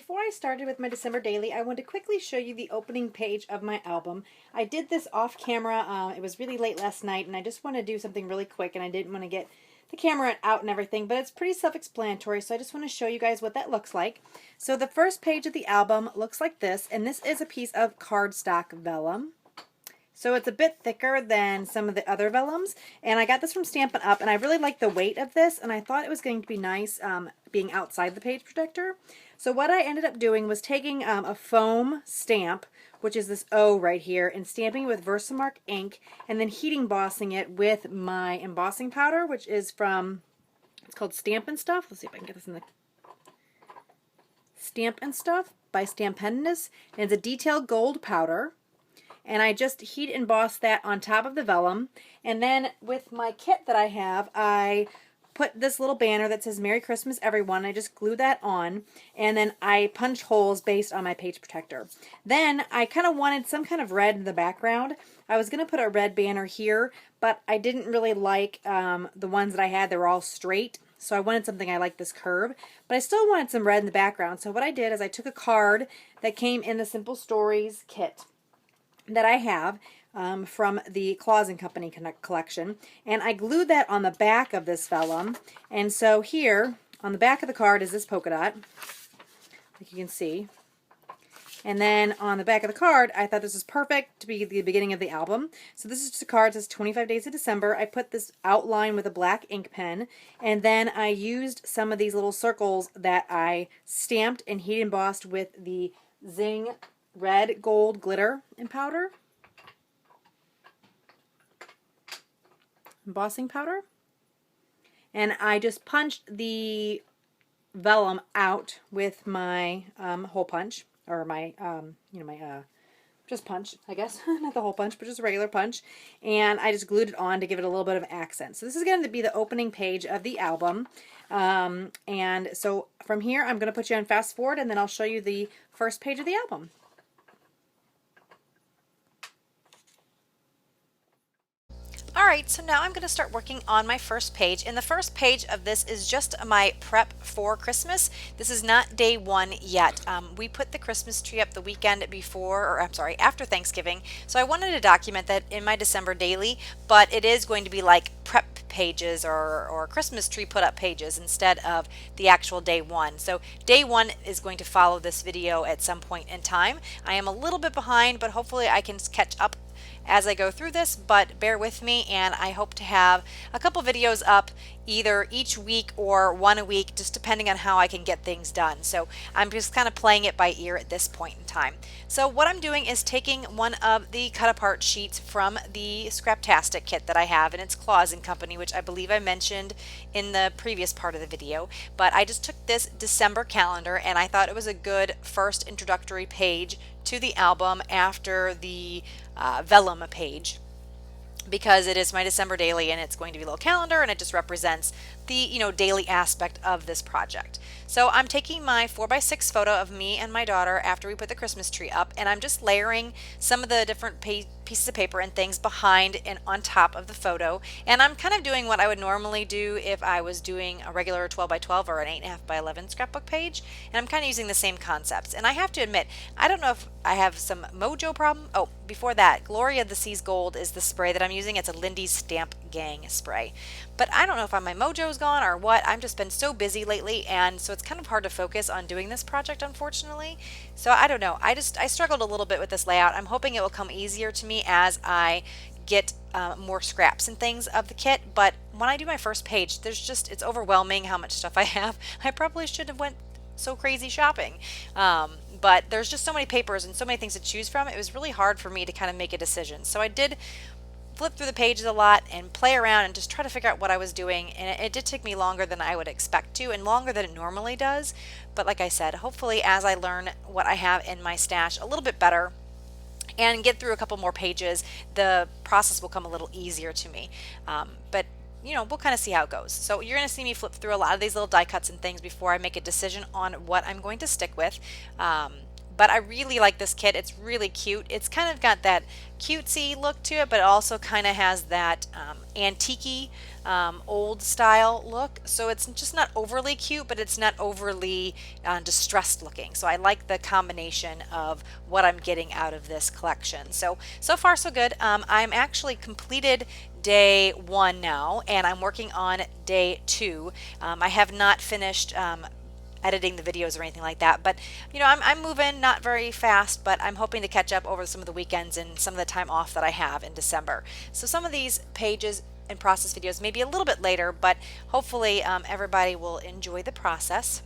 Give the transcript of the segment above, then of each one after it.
before I started with my December daily, I wanted to quickly show you the opening page of my album. I did this off camera. It was really late last night, and I just want to do something really quick, and I didn't want to get the camera out and everything, but it's pretty self-explanatory, so I just want to show you guys what that looks like. So the first page of the album looks like this, and this is a piece of cardstock vellum. So it's a bit thicker than some of the other vellums, and I got this from Stampin' Up, and I really like the weight of this, and I thought it was going to be nice being outside the page protector. So what I ended up doing was taking a foam stamp, which is this O right here, and stamping it with Versamark ink, and then heat embossing it with my embossing powder, which is from, it's called Stampin' Stuff. Let's see if I can get this in the Stampin' Stuff by Stampendous, and it's a detailed gold powder. And I just heat emboss that on top of the vellum. And then with my kit that I have, I put this little banner that says Merry Christmas Everyone. I just glue that on, and then I punch holes based on my page protector. Then I kind of wanted some kind of red in the background. I was going to put a red banner here, but I didn't really like the ones that I had. They were all straight. So I wanted something I like this curve, but I still wanted some red in the background. So what I did is I took a card that came in the Simple Stories kit that I have from the Claus & Company collection, and I glued that on the back of this vellum. And so here on the back of the card is this polka dot, like you can see. And then on the back of the card, I thought this was perfect to be the beginning of the album. So this is just a card that says 25 Days of December. I put this outline with a black ink pen, and then I used some of these little circles that I stamped and heat embossed with the Zing red gold glitter and powder, embossing powder, and I just punched the vellum out with my hole punch, or my just punch, I guess. Not the hole punch, but just a regular punch, and I just glued it on to give it a little bit of accent. So this is going to be the opening page of the album, and so from here I'm going to put you on fast forward, and then I'll show you the first page of the album. Alright, so now I'm going to start working on my first page, and the first page of this is just my prep for Christmas. This is not day one yet. We put the Christmas tree up the weekend before, or I'm sorry, after Thanksgiving, so I wanted to document that in my December daily, but it is going to be like prep pages or Christmas tree put up pages instead of the actual day one. So day one is going to follow this video at some point in time. I am a little bit behind, but hopefully I can catch up as I go through this, but bear with me, and I hope to have a couple videos up either each week or one a week, just depending on how I can get things done. So I'm just kind of playing it by ear at this point in time. So what I'm doing is taking one of the cut apart sheets from the Scraptastic kit that I have, and it's Claus & Company, which I believe I mentioned in the previous part of the video, but I just took this December calendar, and I thought it was a good first introductory page to the album after the vellum page, because it is my December daily and it's going to be a little calendar, and it just represents the daily aspect of this project. So I'm taking my 4x6 photo of me and my daughter after we put the Christmas tree up, and I'm just layering some of the different pieces of paper and things behind and on top of the photo, and I'm kind of doing what I would normally do if I was doing a regular 12x12 or an 8.5x11 scrapbook page, and I'm kind of using the same concepts. And I have to admit, I don't know if I have some mojo problem. Oh, before that, Gloria the Seas Gold is the spray that I'm using. It's a Lindy's Stamp Gang spray, but I don't know if my mojo's gone or what. I've just been so busy lately, and so it's kind of hard to focus on doing this project, unfortunately. So I don't know, I struggled a little bit with this layout. I'm hoping it will come easier to me as I get more scraps and things of the kit, but when I do my first page, it's overwhelming how much stuff I have. I probably should have went so crazy shopping, but there's just so many papers and so many things to choose from. It was really hard for me to kind of make a decision, so I did flip through the pages a lot and play around and just try to figure out what I was doing, and it did take me longer than I would expect to, and longer than it normally does. But like I said, hopefully as I learn what I have in my stash a little bit better and get through a couple more pages, the process will come a little easier to me. But we'll kind of see how it goes. So you're going to see me flip through a lot of these little die cuts and things before I make a decision on what I'm going to stick with. but I really like this kit. It's really cute. It's kind of got that cutesy look to it, but it also kind of has that antique-y old style look. So it's just not overly cute, but it's not overly distressed looking. So I like the combination of what I'm getting out of this collection. So far so good. I'm actually completed day 1 now, and I'm working on day 2. I have not finished editing the videos or anything like that, but I'm moving not very fast, but I'm hoping to catch up over some of the weekends and some of the time off that I have in December. So some of these pages and process videos may be a little bit later, but hopefully everybody will enjoy the process.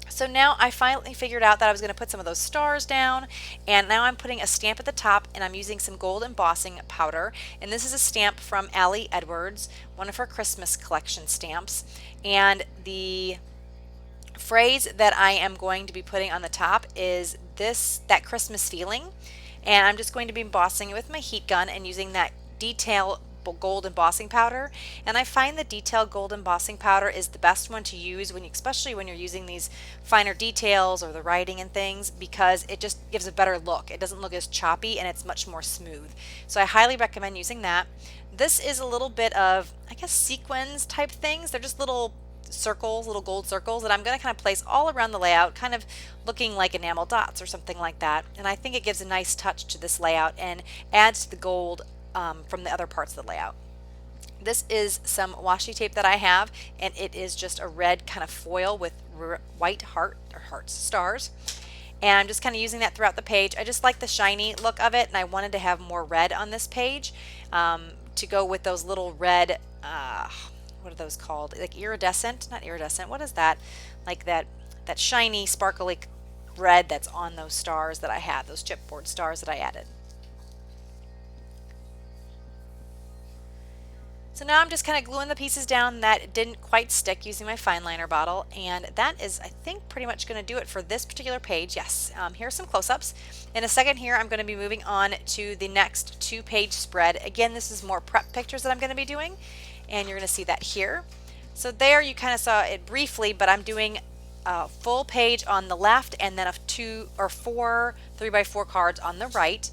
So now I finally figured out that I was going to put some of those stars down, and now I'm putting a stamp at the top, and I'm using some gold embossing powder, and this is a stamp from Allie Edwards, one of her Christmas collection stamps, and the phrase that I am going to be putting on the top is that Christmas feeling, and I'm just going to be embossing it with my heat gun and using that detail gold embossing powder. And I find the detail gold embossing powder is the best one to use especially when you're using these finer details or the writing and things, because it just gives a better look. It doesn't look as choppy and it's much more smooth. So I highly recommend using that. This is a little bit of, I guess, sequins type things. They're just little circles, little gold circles, that I'm going to kind of place all around the layout, kind of looking like enamel dots or something like that. And I think it gives a nice touch to this layout and adds to the gold from the other parts of the layout. This is some washi tape that I have, and it is just a red kind of foil with white stars. And I'm just kind of using that throughout the page. I just like the shiny look of it, and I wanted to have more red on this page to go with those little red, what are those called? Like iridescent? Not iridescent. What is that? Like that shiny, sparkly red that's on those stars that I had, those chipboard stars that I added. So now I'm just kind of gluing the pieces down that didn't quite stick using my fine liner bottle, and that is, I think, pretty much going to do it for this particular page. Yes, here's some close-ups. In a second here, I'm going to be moving on to the next 2-page spread. Again, this is more prep pictures that I'm going to be doing, and you're going to see that here. So there you kind of saw it briefly, but I'm doing a full page on the left and then 2 or 4 3x4 cards on the right.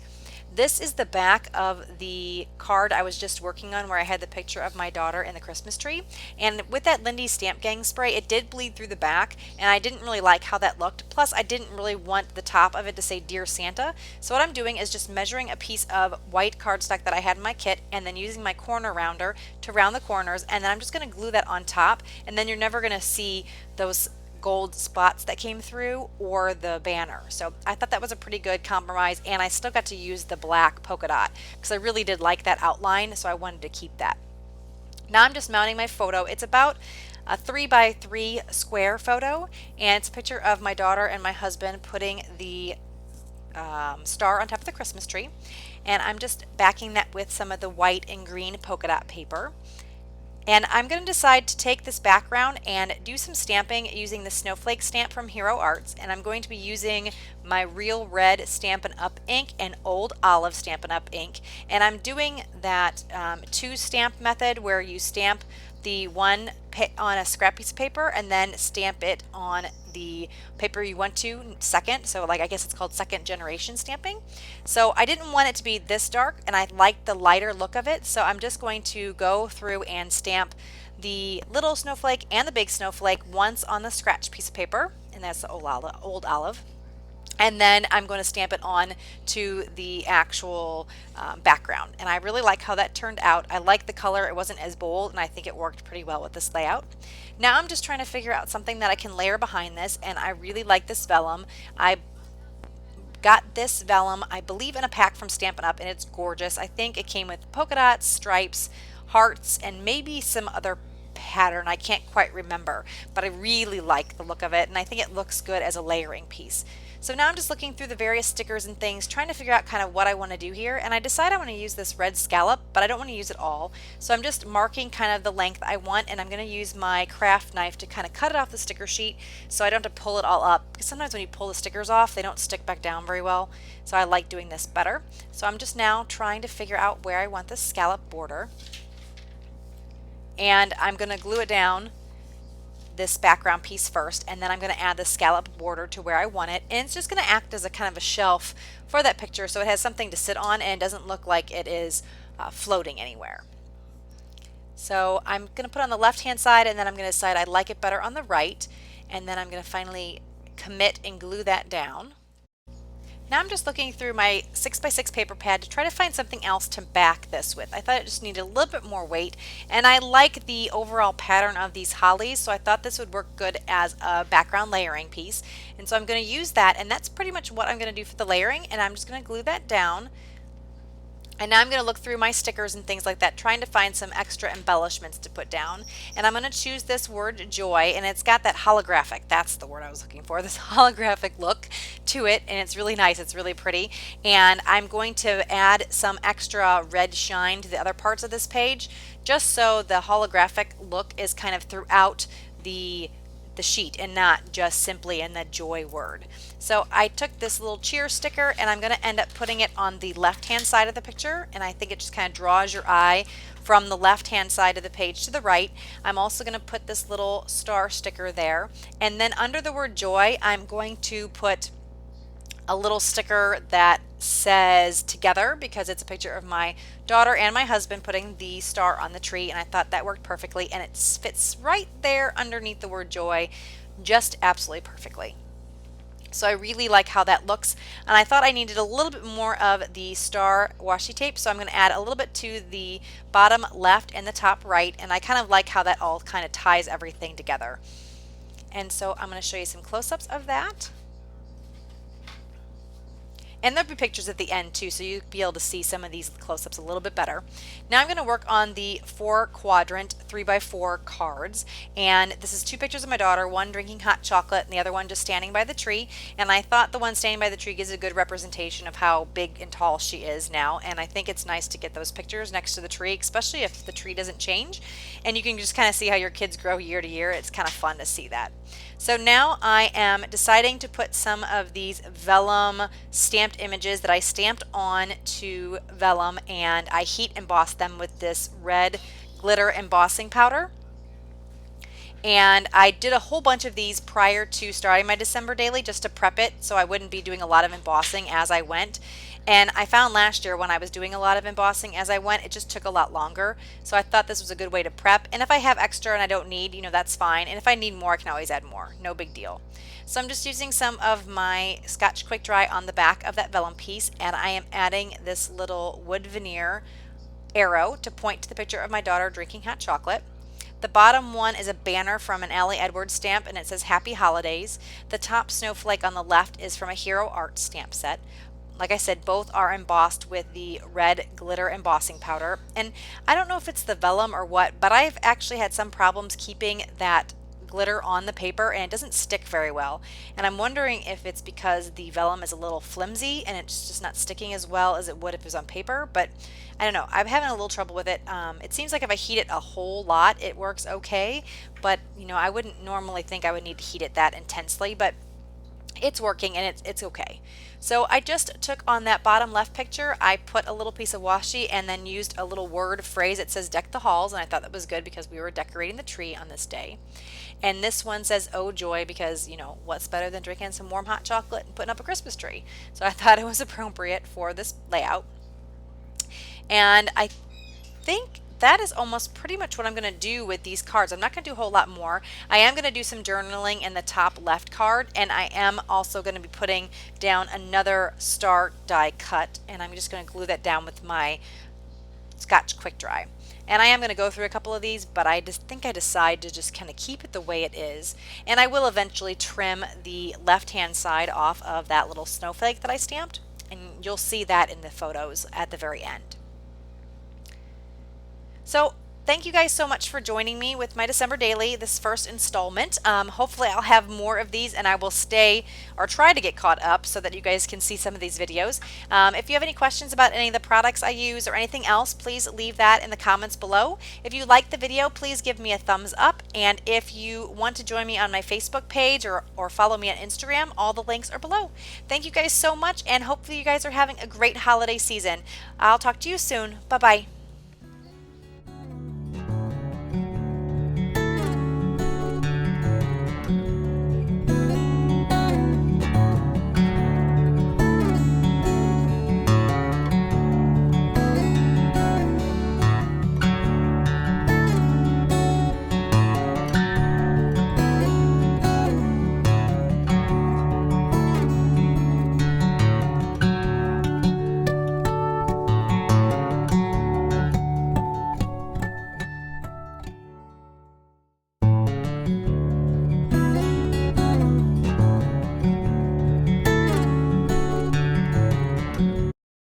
This is the back of the card I was just working on where I had the picture of my daughter in the Christmas tree. And with that Lindy Stamp Gang spray, it did bleed through the back, and I didn't really like how that looked. Plus, I didn't really want the top of it to say Dear Santa. So what I'm doing is just measuring a piece of white cardstock that I had in my kit and then using my corner rounder to round the corners, and then I'm just going to glue that on top, and then you're never going to see those gold spots that came through or the banner. So I thought that was a pretty good compromise, and I still got to use the black polka dot because I really did like that outline, so I wanted to keep that. Now I'm just mounting my photo. It's about a 3x3 square photo, and it's a picture of my daughter and my husband putting the star on top of the Christmas tree, and I'm just backing that with some of the white and green polka dot paper. And I'm going to decide to take this background and do some stamping using the Snowflake stamp from Hero Arts. And I'm going to be using my Real Red Stampin' Up ink and Old Olive Stampin' Up ink. And I'm doing that 2-stamp method where you stamp the one on a scrap piece of paper and then stamp it on the paper you want to second. So like, I guess it's called second generation stamping. So I didn't want it to be this dark, and I liked the lighter look of it. So I'm just going to go through and stamp the little snowflake and the big snowflake once on the scratch piece of paper, and that's the Old Olive. And then I'm going to stamp it on to the actual background. And I really like how that turned out. I like the color. It wasn't as bold, and I think it worked pretty well with this layout. Now I'm just trying to figure out something that I can layer behind this, and I really like this vellum. I got this vellum, I believe, in a pack from Stampin' Up, and it's gorgeous. I think it came with polka dots, stripes, hearts, and maybe some other pattern. I can't quite remember, but I really like the look of it, and I think it looks good as a layering piece. So now I'm just looking through the various stickers and things, trying to figure out kind of what I want to do here, and I decide I want to use this red scallop, but I don't want to use it all. So I'm just marking kind of the length I want, and I'm going to use my craft knife to kind of cut it off the sticker sheet so I don't have to pull it all up, because sometimes when you pull the stickers off, they don't stick back down very well. So I like doing this better. So I'm just now trying to figure out where I want this scallop border, and I'm going to glue it down this background piece first, and then I'm going to add the scallop border to where I want it, and it's just going to act as a kind of a shelf for that picture so it has something to sit on and it doesn't look like it is floating anywhere. So I'm going to put on the left hand side, and then I'm going to decide I like it better on the right, and then I'm going to finally commit and glue that down. Now I'm just looking through my 6x6 paper pad to try to find something else to back this with. I thought it just needed a little bit more weight, and I like the overall pattern of these hollies, so I thought this would work good as a background layering piece. And so I'm going to use that, and that's pretty much what I'm going to do for the layering, and I'm just going to glue that down. And now I'm going to look through my stickers and things like that, trying to find some extra embellishments to put down. And I'm going to choose this word joy, and it's got that holographic, that's the word I was looking for, this holographic look to it, and it's really nice, it's really pretty. And I'm going to add some extra red shine to the other parts of this page, just so the holographic look is kind of throughout the sheet and not just simply in the joy word. So I took this little cheer sticker, and I'm going to end up putting it on the left hand side of the picture, and I think it just kind of draws your eye from the left hand side of the page to the right. I'm also going to put this little star sticker there, and then under the word joy I'm going to put a little sticker that says together, because it's a picture of my daughter and my husband putting the star on the tree, and I thought that worked perfectly, and it fits right there underneath the word joy just absolutely perfectly. So I really like how that looks, and I thought I needed a little bit more of the star washi tape, so I'm going to add a little bit to the bottom left and the top right, and I kind of like how that all kind of ties everything together. And so I'm going to show you some close-ups of that. And there'll be pictures at the end too, so you'll be able to see some of these close-ups a little bit better. Now I'm going to work on the 4-quadrant 3x4 cards, and this is 2 pictures of my daughter, one drinking hot chocolate and the other one just standing by the tree. And I thought the one standing by the tree gives a good representation of how big and tall she is now, and I think it's nice to get those pictures next to the tree, especially if the tree doesn't change, and you can just kind of see how your kids grow year to year. It's kind of fun to see that. So now I am deciding to put some of these vellum stamped images that I stamped on to vellum, and I heat embossed them with this red glitter embossing powder. And I did a whole bunch of these prior to starting my December daily just to prep it so I wouldn't be doing a lot of embossing as I went. And I found last year when I was doing a lot of embossing as I went, it just took a lot longer. So I thought this was a good way to prep. And if I have extra and I don't need, that's fine. And if I need more, I can always add more. No big deal. So I'm just using some of my Scotch Quick Dry on the back of that vellum piece, and I am adding this little wood veneer arrow to point to the picture of my daughter drinking hot chocolate. The bottom one is a banner from an Allie Edwards stamp, and it says Happy Holidays. The top snowflake on the left is from a Hero Art stamp set. Like I said, both are embossed with the red glitter embossing powder. And I don't know if it's the vellum or what, but I've actually had some problems keeping that glitter on the paper, and it doesn't stick very well. And I'm wondering if it's because the vellum is a little flimsy and it's just not sticking as well as it would if it was on paper. But I don't know, I'm having a little trouble with it. It seems like if I heat it a whole lot it works okay, but I wouldn't normally think I would need to heat it that intensely, but it's working and it's okay. So I just took on that bottom left picture, I put a little piece of washi and then used a little word phrase. It says deck the halls, and I thought that was good because we were decorating the tree on this day. And this one says oh joy, because what's better than drinking some warm hot chocolate and putting up a Christmas tree. So I thought it was appropriate for this layout. And I think that is almost pretty much what I'm going to do with these cards. I'm not going to do a whole lot more. I am going to do some journaling in the top left card, and I am also going to be putting down another star die cut, and I'm just going to glue that down with my Scotch Quick Dry. And I am going to go through a couple of these, but I just think I decide to just kind of keep it the way it is. And I will eventually trim the left-hand side off of that little snowflake that I stamped, and you'll see that in the photos at the very end. So thank you guys so much for joining me with my December Daily, this first installment. Hopefully I'll have more of these, and I will stay or try to get caught up so that you guys can see some of these videos. If you have any questions about any of the products I use or anything else, please leave that in the comments below. If you like the video, please give me a thumbs up. And if you want to join me on my Facebook page or follow me on Instagram, all the links are below. Thank you guys so much, and hopefully you guys are having a great holiday season. I'll talk to you soon. Bye-bye.